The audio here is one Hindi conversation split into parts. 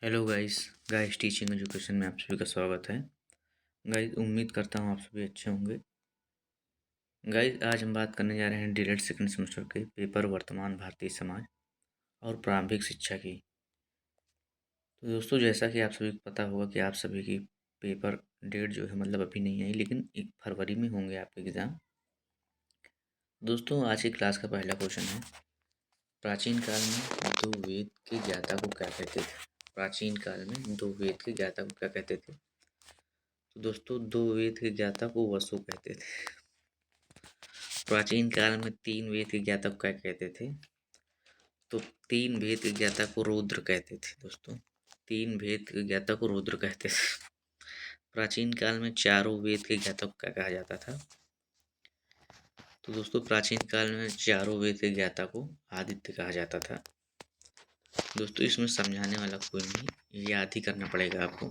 Hello guys guys teaching education में आप सभी का स्वागत है। गाइस उम्मीद करता हूँ आप सभी अच्छे होंगे। गाइस आज हम बात करने जा रहे हैं डीएलएड सेकंड सेमेस्टर के पेपर वर्तमान भारतीय समाज और प्रारंभिक शिक्षा की। तो दोस्तों जैसा कि आप सभी को पता होगा कि आप सभी की पेपर डेट जो है मतलब अभी नहीं आई, लेकिन 1 फरवरी में होंगे आपके एग्ज़ाम। दोस्तों आज की क्लास का पहला क्वेश्चन है, प्राचीन काल में दो वेद के ज्ञाता को क्या कहते थे। प्राचीन काल में दो वेद के ज्ञाता को क्या कहते थे। तो दोस्तों दो वेद के ज्ञाता को वसु कहते थे। प्राचीन काल में तीन वेद के ज्ञाता को क्या कहते थे। तो तीन वेद के ज्ञाता को रुद्र कहते थे। दोस्तों तीन वेद के ज्ञाता को रुद्र कहते थे। प्राचीन काल में चारों वेद के ज्ञाता को क्या कहा जाता था। तो दोस्तों प्राचीन काल में चारों वेद के ज्ञाता को आदित्य कहा जाता था। दोस्तों इसमें समझाने वाला कोई नहीं, ये याद ही करना पड़ेगा आपको।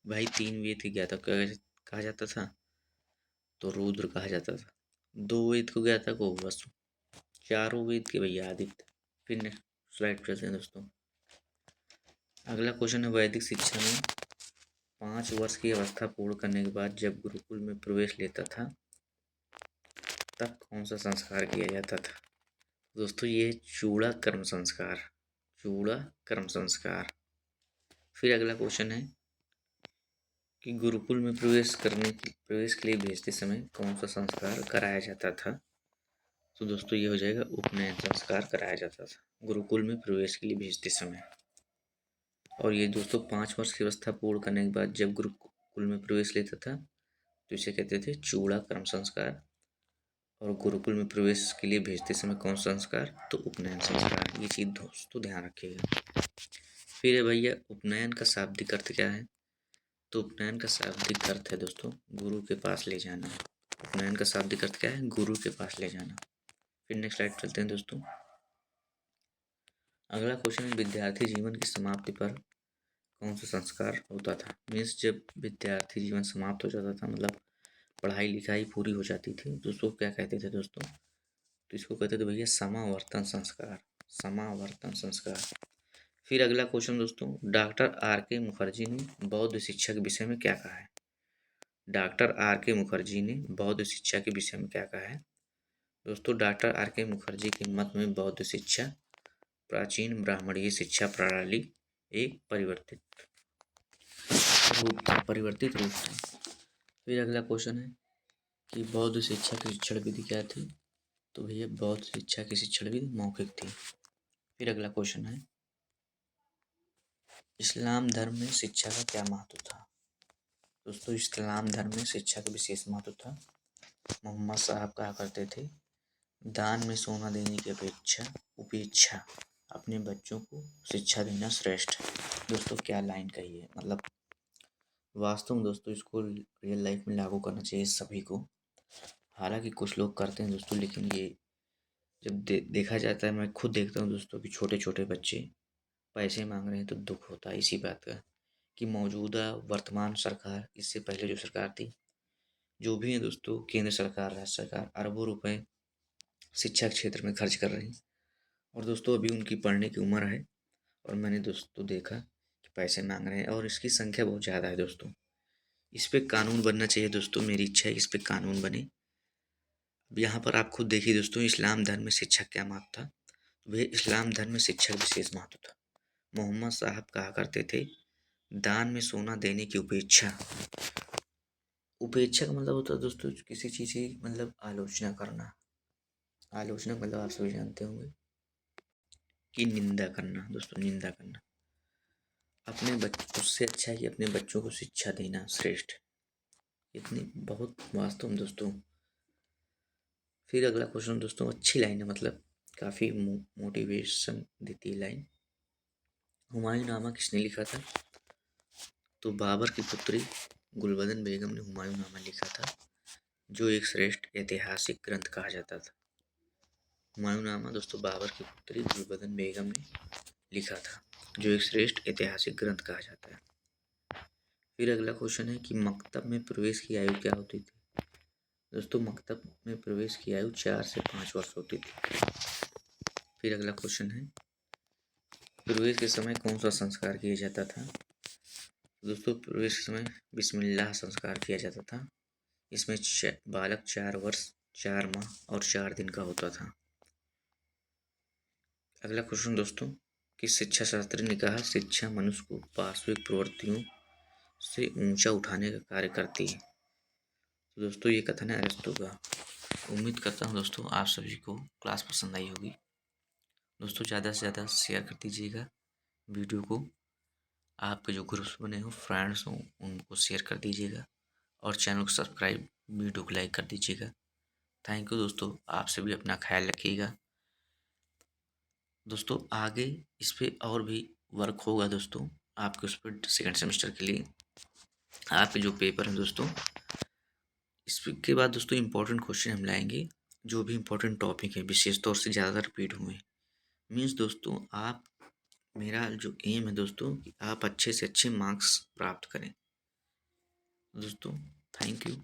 भाई तीन वेद के ज्ञाता को क्या कहा जाता था, तो रुद्र कहा जाता था। दो वेद को ज्ञाता को वसु, चारों वेद के भैया आदित्य। फिर नेक्स्ट स्लाइड पर चलते हैं दोस्तों। अगला क्वेश्चन है, वैदिक शिक्षा में 5 वर्ष की अवस्था पूर्ण करने के बाद जब गुरुकुल में प्रवेश लेता था तब कौन सा संस्कार किया जाता था। दोस्तों ये चूड़ा कर्म संस्कार, चूड़ा कर्म संस्कार। फिर अगला क्वेश्चन है कि गुरुकुल में प्रवेश के लिए भेजते समय कौन सा संस्कार कराया जाता था। तो दोस्तों ये हो जाएगा उपनयन संस्कार कराया जाता था गुरुकुल में प्रवेश के लिए भेजते समय। और ये दोस्तों 5 वर्ष की अवस्था पूर्ण करने के बाद जब गुरुकुल में प्रवेश लेता था तो इसे कहते थे चूड़ा कर्म संस्कार। और गुरुकुल में प्रवेश के लिए भेजते समय कौन सा संस्कार, तो उपनयन संस्कार। ये चीज़ दोस्तों ध्यान रखिएगा। फिर है भैया उपनयन का शाब्दिक अर्थ क्या है। तो उपनयन का शाब्दिक अर्थ है दोस्तों गुरु के पास ले जाना। उपनयन का शाब्दिक अर्थ क्या है, गुरु के पास ले जाना। फिर नेक्स्ट स्लाइड चलते हैं दोस्तों। अगला क्वेश्चन है, विद्यार्थी जीवन की समाप्ति पर कौन सा संस्कार होता था। मीन्स जब विद्यार्थी जीवन समाप्त हो जाता था, मतलब पढ़ाई लिखाई पूरी हो जाती थी, तो उसको क्या कहते थे दोस्तों, तो इसको कहते थे भैया समावर्तन संस्कार, समावर्तन संस्कार। फिर अगला क्वेश्चन दोस्तों, डॉक्टर आर के मुखर्जी ने बौद्ध शिक्षा के विषय में क्या कहा है। डॉक्टर आर के मुखर्जी ने बौद्ध शिक्षा के विषय में क्या कहा है। दोस्तों डॉक्टर आर के मुखर्जी के मत में बौद्ध शिक्षा प्राचीन ब्राह्मणीय शिक्षा प्रणाली एक परिवर्तित रूप था। फिर अगला क्वेश्चन है कि बौद्ध शिक्षा की शिक्षण विधि क्या थी। तो भैया बौद्ध शिक्षा की शिक्षण विधि मौखिक थी। फिर अगला क्वेश्चन है, इस्लाम धर्म में शिक्षा का क्या महत्व था। दोस्तों इस्लाम धर्म में शिक्षा का विशेष महत्व था। मोहम्मद साहब कहा करते थे, दान में सोना देने की उपेक्षा अपने बच्चों को शिक्षा देना श्रेष्ठ है। दोस्तों क्या लाइन कही है, मतलब वास्तव में दोस्तों इसको रियल लाइफ में लागू करना चाहिए सभी को। हालांकि कुछ लोग करते हैं दोस्तों, लेकिन ये जब देखा जाता है, मैं खुद देखता हूँ दोस्तों कि छोटे छोटे बच्चे पैसे मांग रहे हैं तो दुख होता है इसी बात का कि मौजूदा वर्तमान सरकार, इससे पहले जो सरकार थी, जो भी है दोस्तों, केंद्र सरकार राज्य सरकार अरबों रुपए शिक्षा क्षेत्र में खर्च कर रही है। और दोस्तों अभी उनकी पढ़ने की उम्र है और मैंने दोस्तों देखा कि पैसे मांग रहे हैं और इसकी संख्या बहुत ज़्यादा है दोस्तों। इस पे कानून बनना चाहिए दोस्तों, मेरी इच्छा है इस पे कानून बने। अब यहाँ पर आप खुद देखिए दोस्तों, इस्लाम धर्म में शिक्षा क्या महत्व था। वह इस्लाम धर्म में शिक्षा विशेष महत्व था। मोहम्मद साहब कहा करते थे, दान में सोना देने की उपेक्षा। उपेक्षा का मतलब होता है दोस्तों किसी चीज़ की मतलब आलोचना करना। आलोचना मतलब आप सभी जानते होंगे कि निंदा करना। दोस्तों निंदा करना अपने बच्चों, उससे अच्छा है कि अपने बच्चों को शिक्षा देना श्रेष्ठ। इतनी बहुत वास्तव में दोस्तों। फिर अगला क्वेश्चन दोस्तों अच्छी लाइन है, मतलब काफ़ी मोटिवेशन देती है लाइन। हुमायूंनामा किसने लिखा था। तो बाबर की पुत्री गुलबदन बेगम ने हुमायूंनामा लिखा था, जो एक श्रेष्ठ ऐतिहासिक ग्रंथ कहा जाता था। हुमायूंनामा दोस्तों बाबर की पुत्री गुलबदन बेगम ने लिखा था, जो एक श्रेष्ठ ऐतिहासिक ग्रंथ कहा जाता है। फिर अगला क्वेश्चन है कि मकतब में प्रवेश की आयु क्या होती थी। दोस्तों मकतब में प्रवेश की आयु 4 से 5 वर्ष होती थी। फिर अगला क्वेश्चन है प्रवेश के समय कौन सा संस्कार किया जाता था? दोस्तों प्रवेश के समय बिस्मिल्लाह संस्कार किया जाता था। इसमें बालक 4 वर्ष 4 माह और 4 दिन का होता था। अगला क्वेश्चन दोस्तों, कि शिक्षा शास्त्री ने कहा शिक्षा मनुष्य को पार्श्विक प्रवृत्तियों से ऊंचा उठाने का कार्य करती है। तो दोस्तों ये कथन है अरिस्टो का। उम्मीद करता हूँ दोस्तों आप सभी को क्लास पसंद आई होगी। दोस्तों ज़्यादा से ज़्यादा शेयर कर दीजिएगा वीडियो को। आपके जो ग्रुप्स बने हो, फ्रेंड्स हों, उनको शेयर कर दीजिएगा और चैनल को सब्सक्राइब, वीडियो को लाइक कर दीजिएगा। थैंक यू दोस्तों, आप सभी अपना ख्याल रखिएगा। दोस्तों आगे इस पर और भी वर्क होगा दोस्तों आपके उस पर सेकेंड सेमेस्टर के लिए। आपके जो पेपर हैं दोस्तों, इसके बाद दोस्तों इम्पोर्टेंट क्वेश्चन हम लाएंगे। जो भी इम्पोर्टेंट टॉपिक है विशेष तौर से ज़्यादा रिपीट हुए मीन्स दोस्तों, आप मेरा जो एम है दोस्तों कि आप अच्छे से अच्छे मार्क्स प्राप्त करें। दोस्तों थैंक यू।